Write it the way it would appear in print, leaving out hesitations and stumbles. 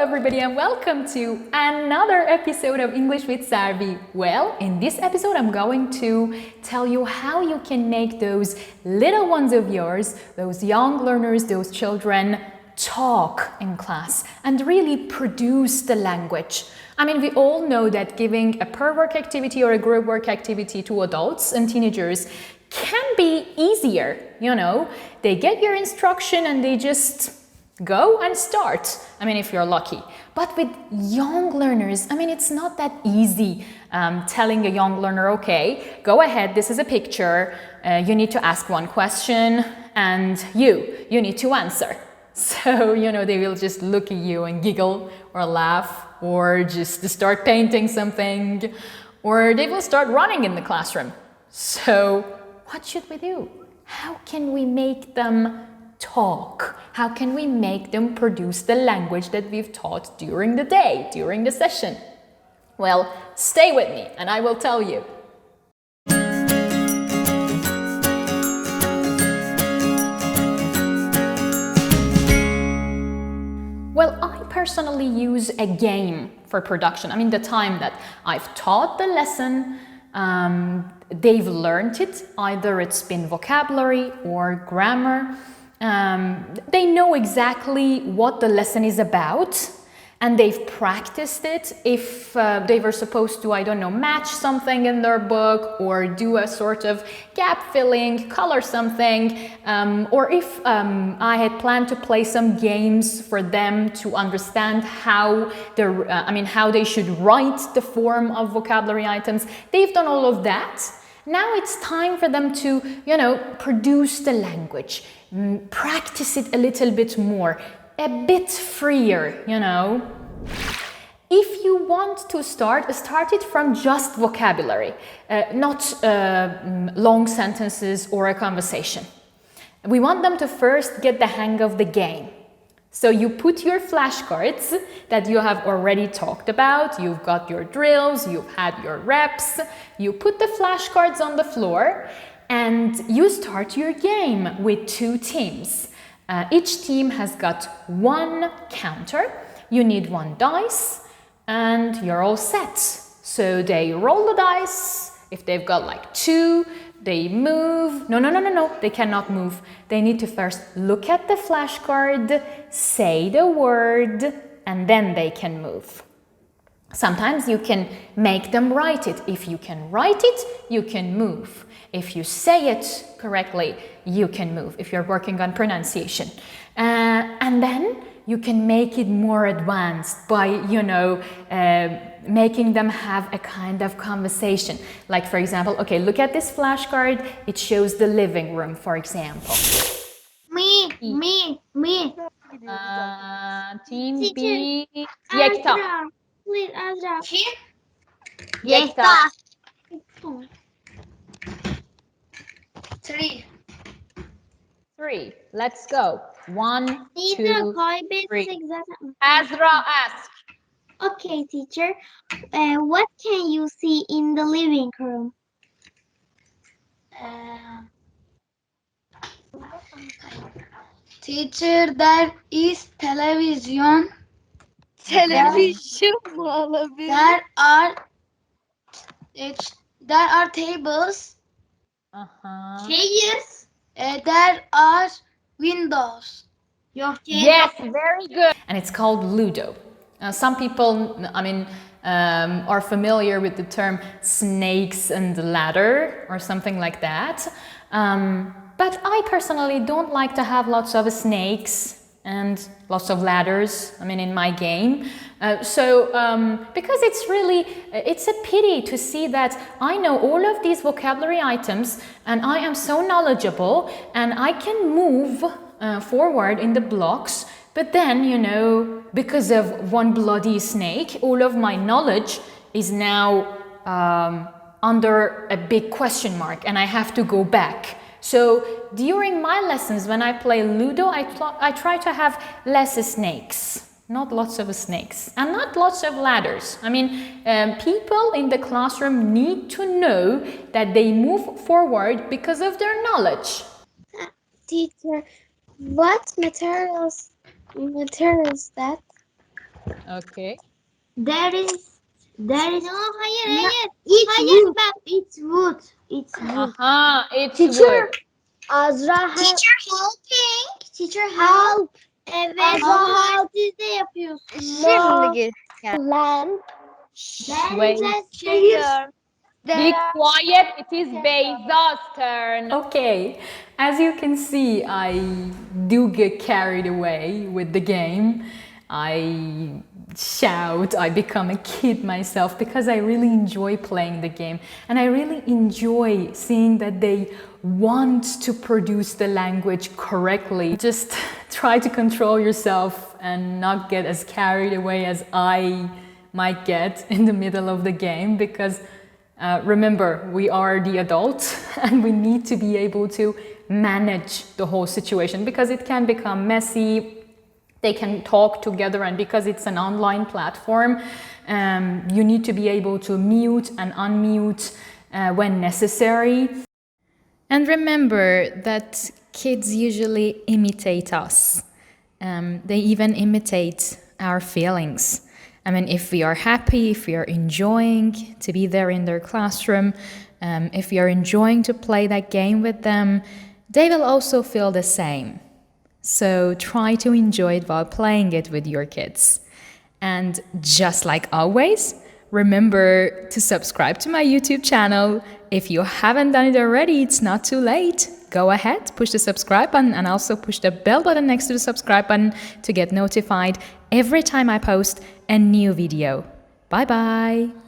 everybody, and welcome to another episode of English with Sarvi. Well, in this episode I'm going to tell you how you can make those little ones of yours, those young learners, those children, talk in class and really produce the language. I mean, we all know that giving a per work activity or a group work activity to adults and teenagers can be easier, They get your instruction and they just go and start, if you're lucky. But with young learners, it's not that easy telling a young learner, okay, go ahead, this is a picture, you need to ask one question and you need to answer. So, they will just look at you and giggle or laugh or just start painting something, or they will start running in the classroom. So, what should we do? How can we make them talk? How can we make them produce the language that we've taught during the day, during the session? Well, stay with me and I will tell you. Well, I personally use a game for production. The time that I've taught the lesson, they've learned it. Either it's been vocabulary or grammar. They know exactly what the lesson is about and they've practiced it. If they were supposed to, match something in their book or do a sort of gap filling, color something, or if I had planned to play some games for them to understand how how they should write the form of vocabulary items, they've done all of that. Now it's time for them to, produce the language, practice it a little bit more, a bit freer, If you want to start it from just vocabulary, not long sentences or a conversation. We want them to first get the hang of the game. So you put your flashcards that you have already talked about, you've got your drills, you've had your reps, you put the flashcards on the floor and you start your game with 2 teams. Each team has got 1 counter, you need 1 dice and you're all set. So they roll the dice, if they've got 2, they move. No, they cannot move. They need to first look at the flashcard, say the word, and then they can move. Sometimes you can make them write it. If you can write it, you can move. If you say it correctly, you can move, if you're working on pronunciation. And then you can make it more advanced by, making them have a kind of conversation. Like, for example, okay, look at this flashcard. It shows the living room, for example. Me. Team Teacher, B. Yekta. Azra. Please, Azra. Yekta. 3. Let's go. 1, 2, 3. Azra, ask. Okay, teacher. What can you see in the living room? Teacher, there is television. Television. There are tables. Chairs. There are windows. Yes, very good. And it's called Ludo. Some people, are familiar with the term snakes and ladder or something like that. But I personally don't like to have lots of snakes and lots of ladders, in my game. Because it's a pity to see that I know all of these vocabulary items and I am so knowledgeable and I can move forward in the blocks, but then, because of one bloody snake, all of my knowledge is now under a big question mark and I have to go back. So during my lessons, when I play Ludo, I try to have less snakes, not lots of snakes, and not lots of ladders. People in the classroom need to know that they move forward because of their knowledge. Teacher, what materials that? Okay. There is No, hayır, no, hayır. it's Hayır, wood. bak. It's wood. It's wood. Aha, it's Teacher, wood. Azra Teacher helping. Teacher help. Evet. Azra help. Siz de yapıyorsunuz. Şimdi lamp. Wait. Chair. Be quiet, it is Beyza's turn. Okay, as you can see, I do get carried away with the game. I shout, I become a kid myself because I really enjoy playing the game and I really enjoy seeing that they want to produce the language correctly. Just try to control yourself and not get as carried away as I might get in the middle of the game because remember, we are the adults and we need to be able to manage the whole situation because it can become messy. They can talk together, and because it's an online platform, you need to be able to mute and unmute when necessary. And remember that kids usually imitate us. They even imitate our feelings. I mean, if we are happy, if we are enjoying to be there in their classroom, if we are enjoying to play that game with them, they will also feel the same. So try to enjoy it while playing it with your kids. And just like always, remember to subscribe to my YouTube channel. If you haven't done it already, it's not too late. Go ahead, push the subscribe button and also push the bell button next to the subscribe button to get notified every time I post a new video. Bye bye!